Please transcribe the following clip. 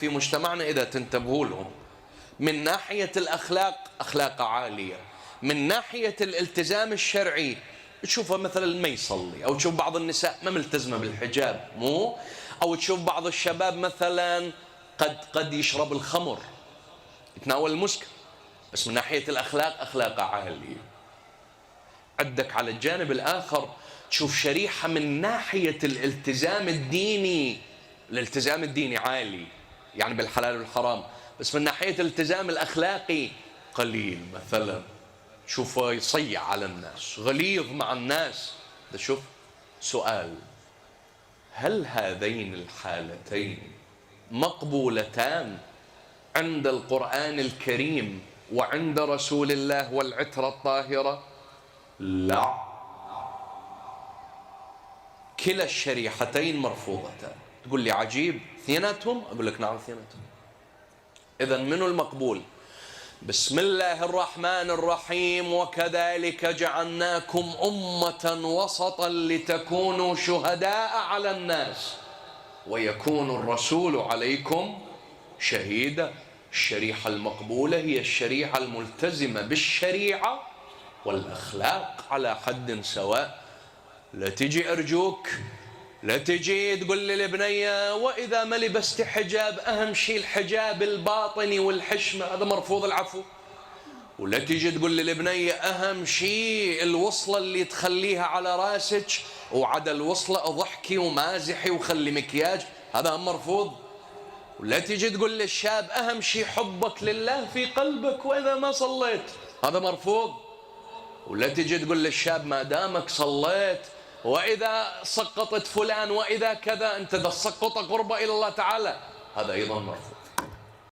في مجتمعنا إذا تنتبهوا لهم، من ناحية الأخلاق أخلاق عالية، من ناحية الالتزام الشرعي تشوفه مثلا ما يصلي، أو تشوف بعض النساء ما ملتزمة بالحجاب، أو تشوف بعض الشباب مثلا قد يشرب الخمر، يتناول المسكر، بس من ناحية الأخلاق أخلاق عالية. عندك على الجانب الآخر تشوف شريحة من ناحية الالتزام الديني، الالتزام الديني عالي يعني بالحلال والحرام، بس من ناحية الالتزام الأخلاقي قليل. مثلا شوفه يصيع على الناس، غليظ مع الناس. ده شوف سؤال، هل هذين الحالتين مقبولتان عند القرآن الكريم وعند رسول الله والعترة الطاهرة؟ لا، كلا الشريحتين مرفوضتان. تقول لي عجيب، اثنيناتهم؟ أقول لك نعم اثنيناتهم. إذن منو المقبول؟ بسم الله الرحمن الرحيم، وكذلك جعلناكم أمة وسطا لتكونوا شهداء على الناس ويكون الرسول عليكم شهيدا. الشريحة المقبولة هي الشريحة الملتزمة بالشريعة والأخلاق على حد سواء. لا تجي أرجوك، لا تجي تقول لي البنية وإذا ما لبست حجاب، أهم شيء الحجاب الباطني والحشمة، هذا مرفوض العفو. ولا تجي تقول لي البنية أهم شيء الوصلة اللي تخليها على راسك، وعدا الوصلة ضحكي ومازحي وخلي مكياج، هذا مرفوض. ولا تجي تقول للشاب أهم شيء حبك لله في قلبك وإذا ما صليت، هذا مرفوض. ولا تجي تقول للشاب ما دامك صليت وإذا سقطت فلان وإذا كذا، أنت ذا السقط قرب إلى الله تعالى، هذا أيضا مرفوض.